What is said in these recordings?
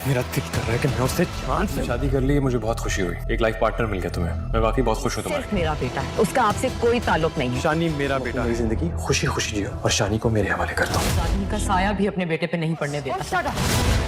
मेरा दिल कर रहा है कि मैं उससे जान से शादी कर ली, मुझे बहुत खुशी हुई। एक लाइफ पार्टनर मिल गया तुम्हें। मैं वाकई बहुत खुश हूँ तुम्हारे। सिर्फ मेरा बेटा है, उसका आपसे कोई ताल्लुक नहीं है। शानी मेरा बेटा मेरी है। जिंदगी खुशी खुशी जियो और शानी को मेरे हवाले करता हूँ। इस आदमी का साया भी अपने बेटे पे नहीं पड़ने देता।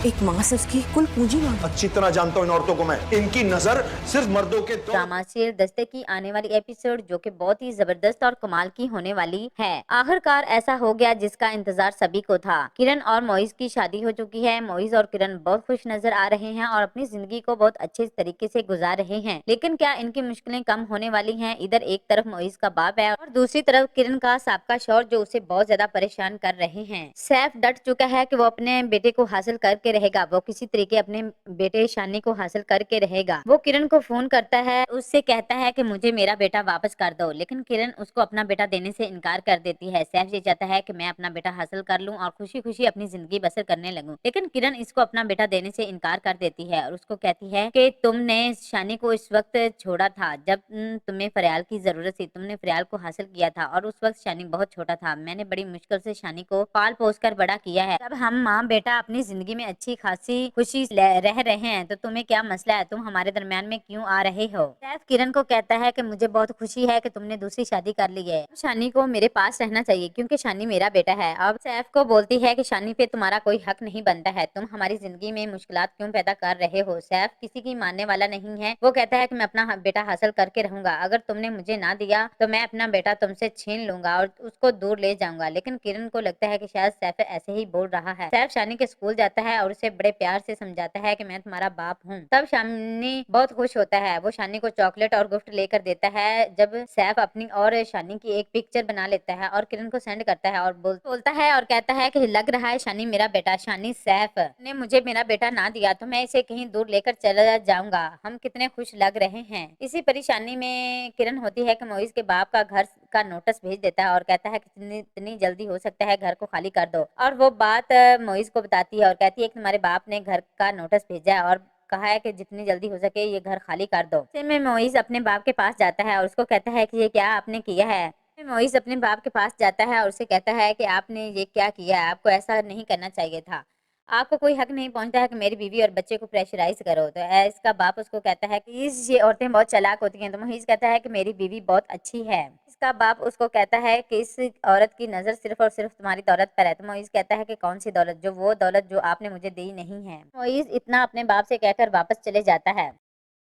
एक माँ से उसकी कुल पूंजी मांगी। अच्छी तरह जानता हूँ इन औरतों को मैं। इनकी नजर सिर्फ मर्दों के ड्रामा सीरियल दस्ते की आने वाली एपिसोड जो कि बहुत ही जबरदस्त और कमाल की होने वाली है। आखिरकार ऐसा हो गया जिसका इंतजार सभी को था। किरण और मोइज की शादी हो चुकी है। मोइज और किरण बहुत खुश नजर आ रहे हैं और अपनी जिंदगी को बहुत अच्छे तरीके से गुजार रहे हैं। लेकिन क्या इनकी मुश्किलें कम होने वाली हैं? इधर एक तरफ मोइज का बाप है और दूसरी तरफ किरण का साबका शौहर जो उसे बहुत ज्यादा परेशान कर रहे हैं। सैफ डट चुका है कि वो अपने बेटे को हासिल करके रहेगा। वो किसी तरीके अपने बेटे शानी को हासिल करके रहेगा। वो किरण को फोन करता है, उससे कहता है कि मुझे मेरा बेटा वापस कर दो, लेकिन किरण उसको अपना बेटा देने से इनकार कर देती है। सैफ ये चाहता है कि मैं अपना बेटा हासिल कर लूं और खुशी खुशी अपनी जिंदगी बसर करने लगूं, लेकिन किरण इसको अपना बेटा देने से इनकार कर देती है और उसको कहती है कि तुमने शानी को इस वक्त छोड़ा था जब तुम्हें फरियाल की जरूरत थी। तुमने फरियाल को हासिल किया था और उस वक्त शानी बहुत छोटा था। मैंने बड़ी मुश्किल से शानी को पाल पोस कर बड़ा किया है। जब हम माँ बेटा अपनी जिंदगी में अच्छी खासी खुशी रह रहे हैं तो तुम्हें क्या मसला है? तुम हमारे दरमियान में क्यों आ रहे हो? सैफ किरण को कहता है कि मुझे बहुत खुशी है कि तुमने दूसरी शादी कर ली है। शानी को मेरे पास रहना चाहिए क्योंकि शानी मेरा बेटा है। अब सैफ को बोलती है कि शानी पे तुम्हारा कोई हक नहीं बनता है। तुम हमारी जिंदगी में मुश्किलात क्यों पैदा कर रहे हो? सैफ किसी की मानने वाला नहीं है। वो कहता है कि मैं अपना बेटा हासिल करके रहूंगा। अगर तुमने मुझे ना दिया तो मैं अपना बेटा तुमसे छीन लूंगा और उसको दूर ले जाऊंगा। लेकिन किरण को लगता है कि शायद सैफ ऐसे ही बोल रहा है। सैफ शानी के स्कूल जाता है और उसे बड़े प्यार से समझाता है कि मैं तुम्हारा बाप हूँ। तब शानी बहुत खुश होता है। वो शानी को चॉकलेट और गिफ्ट लेकर देता है। जब सैफ अपनी और शानी की एक पिक्चर बना लेता है और किरण को सेंड करता है और बोलता है और कहता है कि लग रहा है शानी मेरा बेटा। शानी सैफ ने मुझे मेरा बेटा ना दिया तो मैं इसे कहीं दूर लेकर चला जाऊंगा। हम कितने खुश लग रहे हैं। इसी परेशानी में किरण होती है कि मोइज के बाप का घर का नोटिस भेज देता है और कहता है कि इतनी जल्दी हो सकता है घर को खाली कर दो। और वो बात मोइज को बताती है और कहती है कि तुम्हारे बाप ने घर का नोटिस भेजा है और कहा है कि जितनी जल्दी हो सके ये घर खाली कर दो। ऐसे में मोइज अपने बाप के पास जाता है और उसको कहता है कि ये क्या आपने किया है। मोइज अपने बाप के पास जाता है और उसे कहता है कि आपने ये क्या किया है? आपको ऐसा नहीं करना चाहिए था। आपको कोई हक नहीं पहुंचता है कि मेरी बीवी और बच्चे को प्रेशराइज करो। तो इसका बाप उसको कहता है कि ये औरतें बहुत चालाक होती हैं। तो मोहिज कहता है कि मेरी बीवी बहुत अच्छी है। इसका बाप उसको कहता है कि इस औरत की नजर सिर्फ और सिर्फ तुम्हारी दौलत पर है। तो मोइज कहता है कि कौन सी दौलत? जो वो दौलत जो आपने मुझे दी नहीं है। मोइज इतना अपने बाप से कहकर वापस चले जाता है।